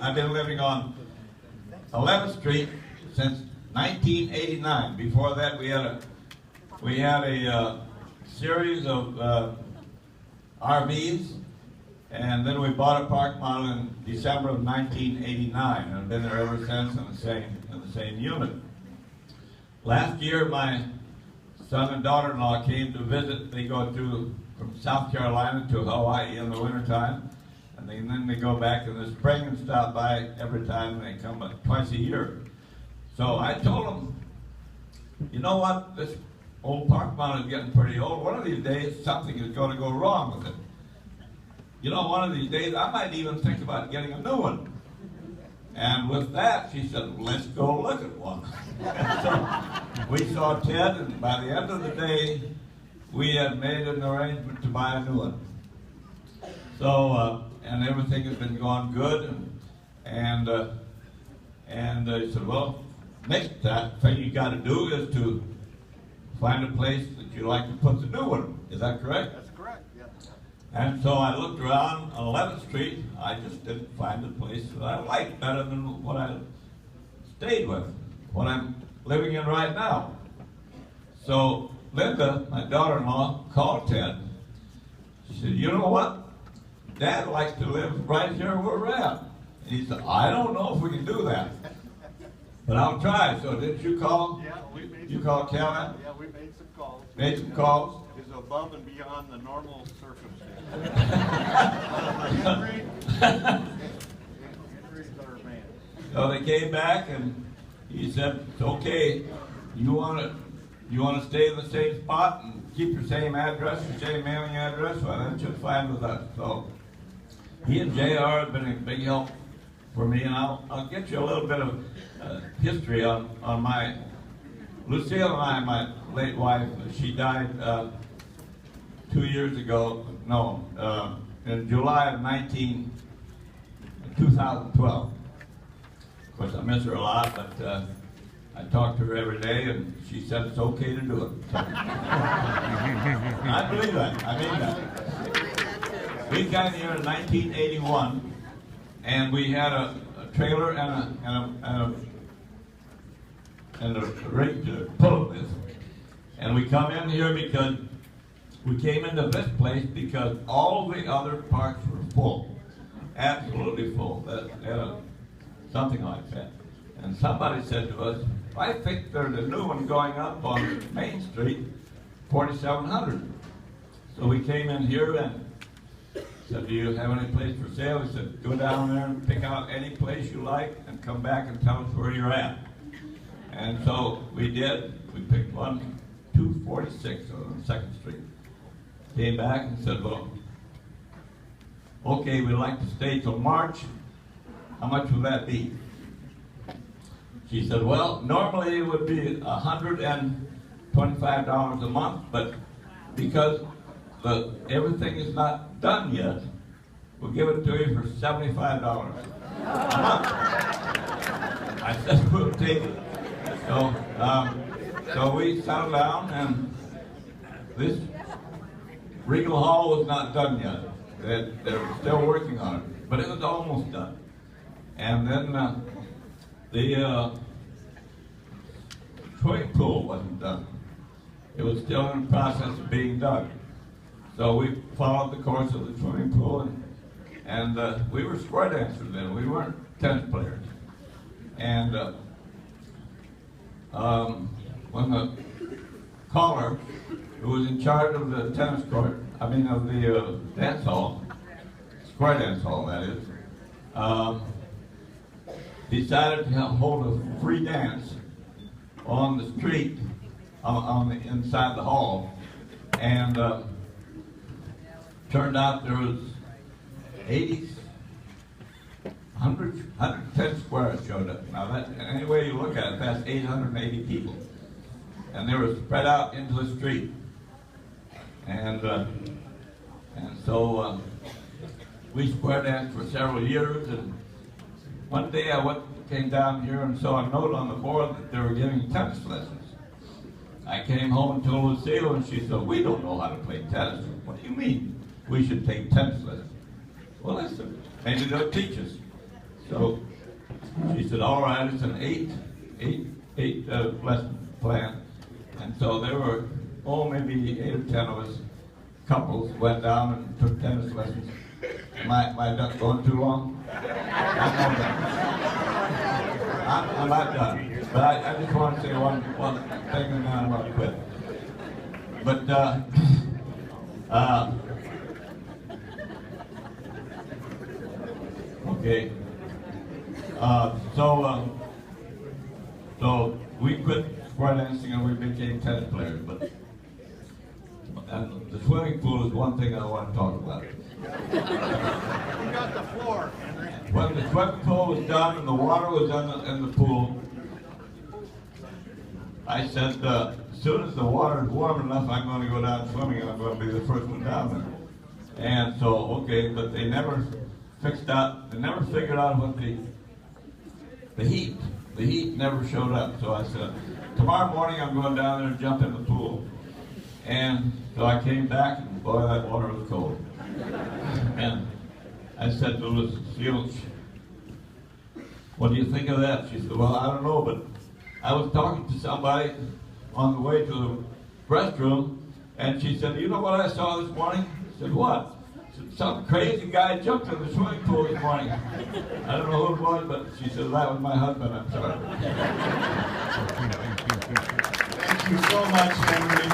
I've been living on 11th Street since 1989. Before that, we had a series of RVs, and then we bought a park model in December of 1989, and I've been there ever since in the same unit. Last year, my son and daughter-in-law came to visit. They go from South Carolina to Hawaii in the wintertime, and then they go back in the spring and stop by every time. They come twice a year. So I told them, you know what, this old park model is getting pretty old. One of these days, something is going to go wrong with it. You know, one of these days, I might even think about getting a new one. And with that, she said, let's go look at one. So we saw Ted, and by the end of the day, we had made an arrangement to buy a new one. So, and everything has been going good, and he said, well, next thing you got to do is to find a place that you like to put the new one. Is that correct? That's correct, yeah. And so I looked around on 11th Street. I just didn't find a place that I liked better than what I stayed with, what I'm living in right now. So Linda, my daughter-in-law, called Ted. She said, you know what? Dad likes to live right here where we're at. And he said, I don't know if we can do that, but I'll try. So did you call? Yeah, we made You called Calvin? Yeah, we made some calls. Made some calls? It's above and beyond the normal circumstances. Henry's our man. So they came back and he said, it's okay. You want to stay in the same spot and keep your same address, your same mailing address? Well, that's just fine with us. So he and JR have been a big help for me, and I'll get you a little bit of history on my Lucille and I, my late wife. She died 2 years ago. No, in July of 2012. Of course, I miss her a lot, but I talk to her every day, and she said it's okay to do it. So, I believe that. I mean that. We got here in 1981, and we had a trailer and a rig to pull it with. And we come in here because we came into this place because all the other parks were full, absolutely full. Something like that. And somebody said to us, I think there's a new one going up on Main Street, 4700. So we came in here and said, do you have any place for sale? He said, go down there and pick out any place you like and come back and tell us where you're at. And so we did. We picked one, 246 on 2nd Street. Came back and said, well, okay, we'd like to stay till March. How much would that be? She said, well, normally it would be $125 a month, but because everything is not done yet, we'll give it to you for $75 a month. I said, we'll take it. So we settled down, and this Regal Hall was not done yet. They were still working on it, but it was almost done. And then the swimming pool wasn't done. It was still in the process of being done. So we followed the course of the swimming pool, and we were square dancers then. We weren't tennis players. And when the caller, who was in charge of the tennis court, of the dance hall, square dance hall that is, decided to hold a free dance on the street, on the inside the hall, and turned out there was 110 squares showed up. Now that, any way you look at it, that's 880 people, and they were spread out into the street, and so we square danced for several years. And one day I came down here and saw a note on the board that they were giving tennis lessons. I came home and told Lucille, and she said, we don't know how to play tennis. What do you mean we should take tennis lessons? Well, I said, maybe they'll teach us. So she said, all right, it's an eight lesson plan. And so there were, maybe 8 or 10 of us couples went down and took tennis lessons. Am I done going too long? I'm not done. But I just want to say one thing and then I'm going to quit. But, okay. So we quit square dancing and we became tennis players. But and the swimming pool is one thing I want to talk about. You got the floor, Henry. When the swimming pool was done and the water was in the pool, I said, as soon as the water is warm enough, I'm going to go down swimming and I'm going to be the first one down there. And so, okay, but they never figured out what the heat never showed up. So I said, tomorrow morning I'm going down there and jump in the pool. And so I came back and boy, that water was cold. And I said to Liz Fields, what do you think of that? She said, well, I don't know, but I was talking to somebody on the way to the restroom, and she said, you know what I saw this morning? I said, what? She said, some crazy guy jumped in the swimming pool this morning. I don't know who it was, but she said, that was my husband, I'm sorry. Thank you so much, Henry.